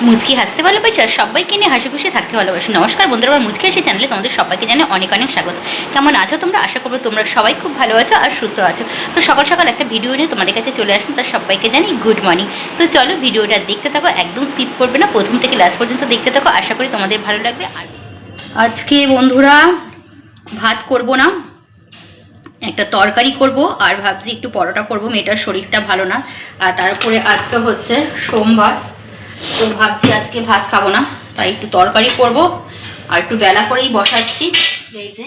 মুচকি হাসতে ভালোবাসি আর সবাইকে নিয়ে হাসি খুশি থাকতে ভালোবাসি। নমস্কার বন্ধুরা, আমার মুচকি হাসি চ্যানেলে তোমাদের সবাইকে জানাই অনেক অনেক স্বাগত। কেমন আছো তোমরা? আশা করবো তোমরা সবাই খুব ভালো আছো আর সুস্থ আছো। তো সকাল সকাল একটা ভিডিও নিয়ে তোমাদের কাছে চলে আসলাম, তার সবাইকে জানাই গুড মর্নিং। তো চলো ভিডিওটা দেখতে থাকো, একদম স্কিপ করবে না, প্রথম থেকে লাস্ট পর্যন্ত দেখতে থাকো, আশা করি তোমাদের ভালো লাগবে। আর আজকে বন্ধুরা ভাত করব না, একটা তরকারি করব আর ভাবছি একটু পরোটা করব। মেয়েটার শরীরটা ভালো না, আর তারপরে আজকে হচ্ছে সোমবার, তো ভাবছি আজকে ভাত খাবো না, তাই একটু তরকারি করব আর একটু বেলা করেই বসাচ্ছি। এই যে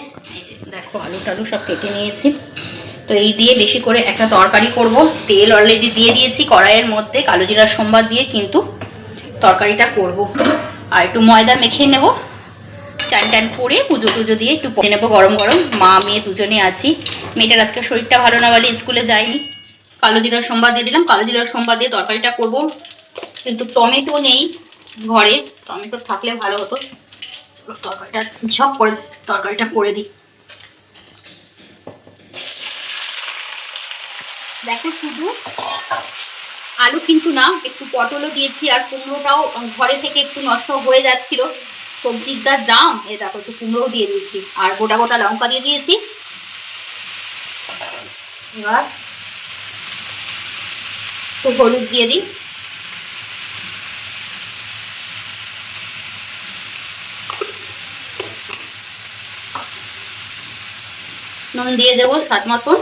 দেখো আলু টালু সব কেটে নিয়েছি, তো এই দিয়ে বেশি করে একটা তরকারি করব। তেল অলরেডি দিয়ে দিয়েছি কড়াইয়ের মধ্যে, কালো জিরার সোমবার দিয়ে কিন্তু তরকারিটা করব। আর একটু ময়দা মেখে নেব, চান টান করে পুজো টুজো দিয়ে একটু পরে নেবো গরম গরম। মা মেয়ে দুজনে আছি, মেয়েটার আজকে শরীরটা ভালো না বলে স্কুলে যায়নি। কালো জিরার সোমবার দিয়ে দিলাম, কালো জিরার সোমবার দিয়ে তরকারিটা করব। কিন্তু টমেটো নেই ঘরে, টমেটো থাকলে ভালো হতো। তরকারিটা ঝপ করে তরকারিটা করে দিই। দেখো শুধু আলু কিন্তু না, একটু পটলও দিয়েছি আর কুমড়োটাও ঘরে থেকে একটু নষ্ট হয়ে যাচ্ছিল, সবজির যা দাম, এ দেখো একটু কুমড়োও দিয়ে দিয়েছি আর গোটা গোটা লঙ্কা দিয়ে দিয়েছি। এবার একটু হলুদ দিয়ে দিই, নুন দিয়ে দেবো স্বাদ মতন।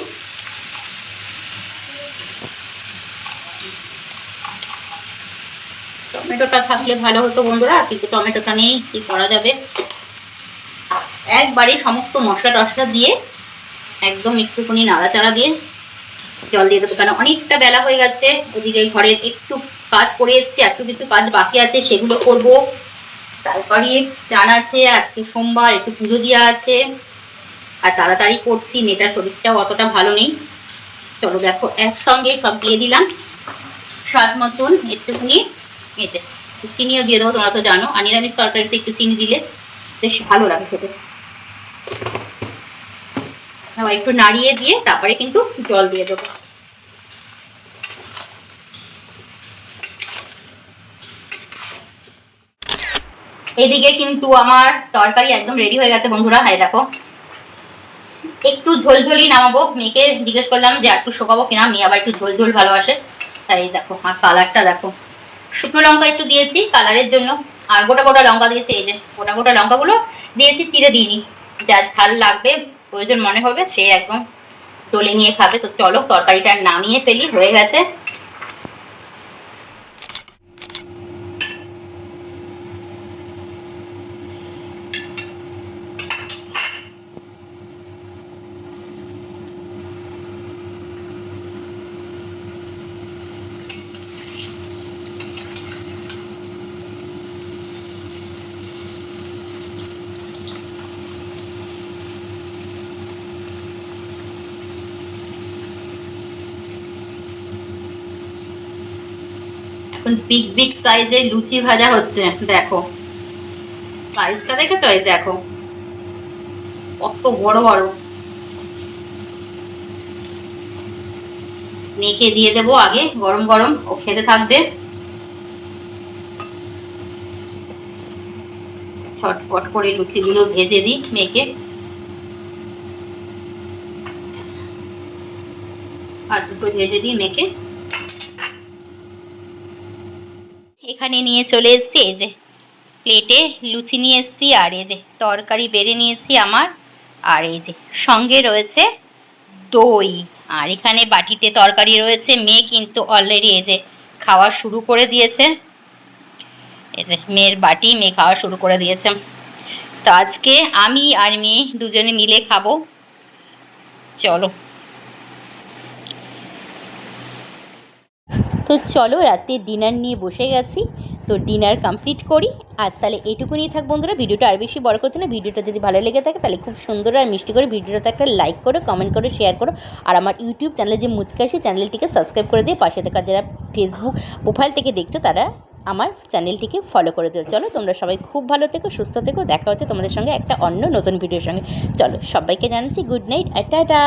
টমেটোটা থাকলে ভালো হতো বন্ধুরা, কিন্তু টমেটোটা নেই, কি করা যাবে। একবারে সমস্ত মশলা টশলা দিয়ে একদম একটুখানি নাড়াচাড়া দিয়ে জল দিয়ে দেবো, কেন অনেকটা বেলা হয়ে গেছে। ওদিকে ঘরের একটু কাজ করে এসছি, একটু কিছু কাজ বাকি আছে, সেগুলো করব। তারপরে চান আছে, আজকে সোমবার, একটু পুজো দেওয়া আছে, আর তাড়াতাড়ি করছি, মেয়েটার শরীরটাও অতটা ভালো নেই। চলো দেখো একসঙ্গে সব দিয়ে দিলাম, স্বাদ মতন একটুখানি মেটে চিনিও দিয়ে দেবো। তোমরা তো জানো আর নিরামিষ তরকারিতে একটু চিনি দিলে বেশ ভালো লাগে খেতে। আবার একটু নাড়িয়ে দিয়ে তারপরে কিন্তু জল দিয়ে দেবো। এদিকে কিন্তু আমার তরকারি একদম রেডি হয়ে গেছে বন্ধুরা। হ্যাঁ দেখো একটু ঝোলঝোলই নামাবো, মেয়েকে জিজ্ঞেস করলাম যে একটু শোকাবো কিনা, মেয়ে আবার একটু ঝোল ঝোল ভালোবাসে, তাই দেখো। আর কালারটা দেখো, শুকনো লঙ্কা একটু দিয়েছি কালারের জন্য, আর গোটা গোটা লঙ্কা দিয়েছি। এই যে গোটা গোটা লঙ্কাগুলো দিয়েছি, চিড়ে দিইনি, যা ঝাল লাগবে প্রয়োজন মনে হবে সে একদম ডলে নিয়ে খাবে। তো চলো তরকারিটা নামিয়ে ফেলি, হয়ে গেছে। এখন বিগ বিগ সাইজে লুচি ভাজা হচ্ছে, দেখো সাইজটা দেখেছো? এই দেখো কত বড় বড়। মেয়েকে দিয়ে দেবো আগে গরম গরম, ও খেতে থাকবে। ছটপট করে লুচিগুলো ভেজে দিই মেয়েকে, আর দুটো ভেজে দিই মেয়েকে। এখানে নিয়ে চলে এসেছি, এই যে প্লেটে লুচি নিয়ে এসেছি, আর এই যে তরকারি বেড়ে নিয়েছি আমার, আর এই যে সঙ্গে রয়েছে দই, আর এখানে বাটিতে তরকারি রয়েছে। মেয়ে কিন্তু অলরেডি এই যে খাওয়া শুরু করে দিয়েছে, এই যে মেয়ের বাটি, মেয়ে খাওয়া শুরু করে দিয়েছে। তো আজকে আমি আর মেয়ে দুজনে মিলে খাবো। চলো তো চলো রাতে ডিনার নিয়ে বসে গেছি, তো ডিনার কমপ্লিট করি। আজ তাহলে এইটুকুনি থাক বন্ধুরা, ভিডিওটা আর বেশি বড় করছে না। ভিডিওটা যদি ভালো লেগে থাকে তাহলে খুব সুন্দর আর মিষ্টি করে ভিডিওটাতে একটা লাইক করো, কমেন্ট করো, শেয়ার করো, আর আমার ইউটিউব চ্যানেলে যে মুচকি হাসি চ্যানেলটিকে সাবস্ক্রাইব করে দিয়ে পাশে থাকা যারা ফেসবুক প্রোফাইল থেকে দেখছো তারা আমার চ্যানেলটিকে ফলো করে দিও। চলো তোমরা সবাই খুব ভালো থেকো, সুস্থ থেকো, দেখা হচ্ছে তোমাদের সঙ্গে একটা অন্য নতুন ভিডিওর সঙ্গে। চলো সবাইকে জানাচ্ছি গুড নাইট আর টাটা।